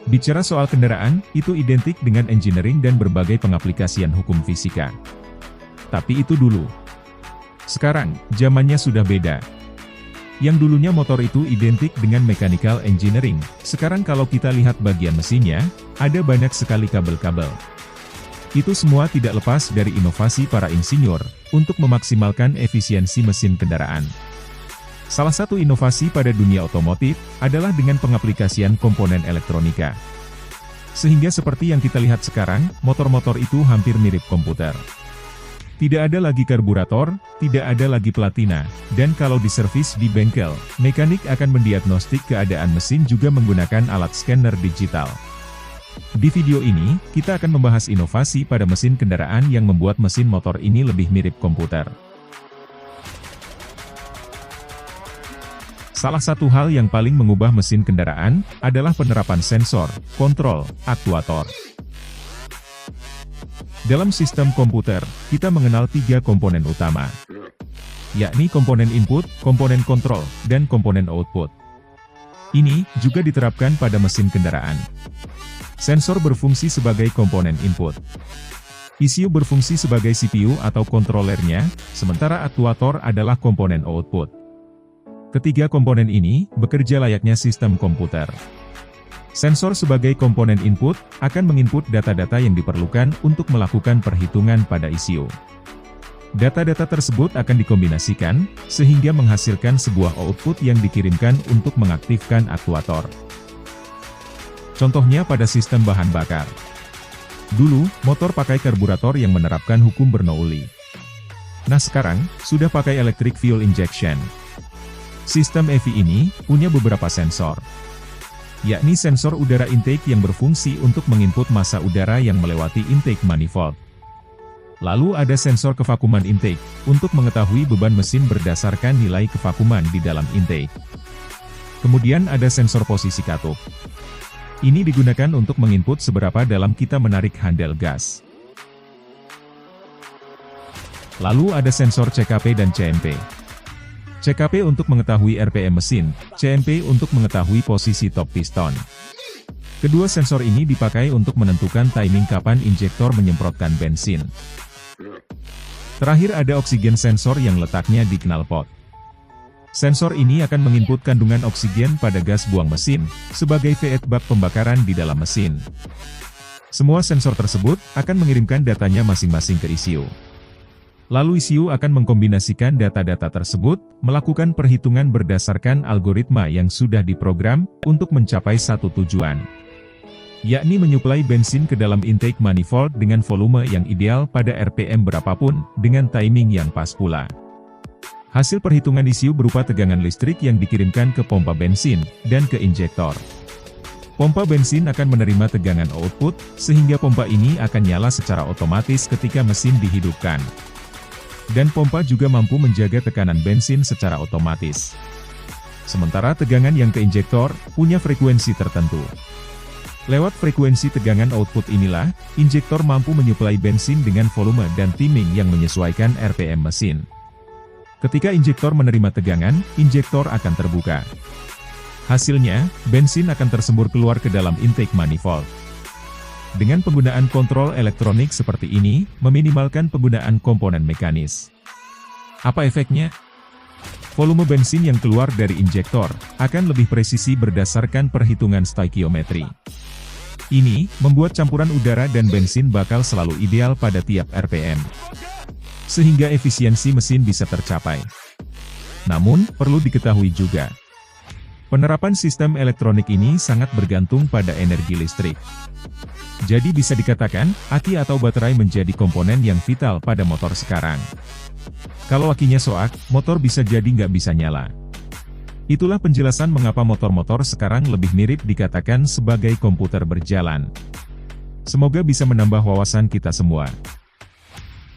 Bicara soal kendaraan, itu identik dengan engineering dan berbagai pengaplikasian hukum fisika. Tapi itu dulu. Sekarang, zamannya sudah beda. Yang dulunya motor itu identik dengan mechanical engineering, sekarang kalau kita lihat bagian mesinnya, ada banyak sekali kabel-kabel. Itu semua tidak lepas dari inovasi para insinyur, untuk memaksimalkan efisiensi mesin kendaraan. Salah satu inovasi pada dunia otomotif, adalah dengan pengaplikasian komponen elektronika. Sehingga seperti yang kita lihat sekarang, motor-motor itu hampir mirip komputer. Tidak ada lagi karburator, tidak ada lagi platina, dan kalau diservis di bengkel, mekanik akan mendiagnostik keadaan mesin juga menggunakan alat scanner digital. Di video ini, kita akan membahas inovasi pada mesin kendaraan yang membuat mesin motor ini lebih mirip komputer. Salah satu hal yang paling mengubah mesin kendaraan, adalah penerapan sensor, kontrol, aktuator. Dalam sistem komputer, kita mengenal 3 komponen utama, yakni komponen input, komponen kontrol, dan komponen output. Ini juga diterapkan pada mesin kendaraan. Sensor berfungsi sebagai komponen input. ECU berfungsi sebagai CPU atau kontrolernya, sementara aktuator adalah komponen output. Ketiga komponen ini bekerja layaknya sistem komputer. Sensor sebagai komponen input akan menginput data-data yang diperlukan untuk melakukan perhitungan pada ECU. Data-data tersebut akan dikombinasikan sehingga menghasilkan sebuah output yang dikirimkan untuk mengaktifkan aktuator. Contohnya pada sistem bahan bakar. Dulu, motor pakai karburator yang menerapkan hukum Bernoulli. Nah sekarang, sudah pakai electric fuel injection. Sistem EV ini punya beberapa sensor, yakni sensor udara intake yang berfungsi untuk menginput massa udara yang melewati intake manifold. Lalu ada sensor kevakuman intake, untuk mengetahui beban mesin berdasarkan nilai kevakuman di dalam intake. Kemudian ada sensor posisi katup. Ini digunakan untuk menginput seberapa dalam kita menarik handle gas. Lalu ada sensor CKP dan CMP. CKP untuk mengetahui RPM mesin, CMP untuk mengetahui posisi top piston. Kedua sensor ini dipakai untuk menentukan timing kapan injektor menyemprotkan bensin. Terakhir ada oksigen sensor yang letaknya di knalpot. Sensor ini akan menginput kandungan oksigen pada gas buang mesin, sebagai feedback pembakaran di dalam mesin. Semua sensor tersebut akan mengirimkan datanya masing-masing ke ECU. Lalu ECU akan mengkombinasikan data-data tersebut, melakukan perhitungan berdasarkan algoritma yang sudah diprogram, untuk mencapai satu tujuan. Yakni menyuplai bensin ke dalam intake manifold dengan volume yang ideal pada RPM berapapun, dengan timing yang pas pula. Hasil perhitungan ECU berupa tegangan listrik yang dikirimkan ke pompa bensin, dan ke injektor. Pompa bensin akan menerima tegangan output, sehingga pompa ini akan nyala secara otomatis ketika mesin dihidupkan. Dan pompa juga mampu menjaga tekanan bensin secara otomatis. Sementara tegangan yang ke injektor, punya frekuensi tertentu. Lewat frekuensi tegangan output inilah, injektor mampu menyuplai bensin dengan volume dan timing yang menyesuaikan RPM mesin. Ketika injektor menerima tegangan, injektor akan terbuka. Hasilnya, bensin akan tersembur keluar ke dalam intake manifold. Dengan penggunaan kontrol elektronik seperti ini, meminimalkan penggunaan komponen mekanis. Apa efeknya? Volume bensin yang keluar dari injektor, akan lebih presisi berdasarkan perhitungan stoikiometri. Ini, membuat campuran udara dan bensin bakal selalu ideal pada tiap RPM. Sehingga efisiensi mesin bisa tercapai. Namun, perlu diketahui juga, penerapan sistem elektronik ini sangat bergantung pada energi listrik. Jadi bisa dikatakan, aki atau baterai menjadi komponen yang vital pada motor sekarang. Kalau akinya soak, motor bisa jadi nggak bisa nyala. Itulah penjelasan mengapa motor-motor sekarang lebih mirip dikatakan sebagai komputer berjalan. Semoga bisa menambah wawasan kita semua.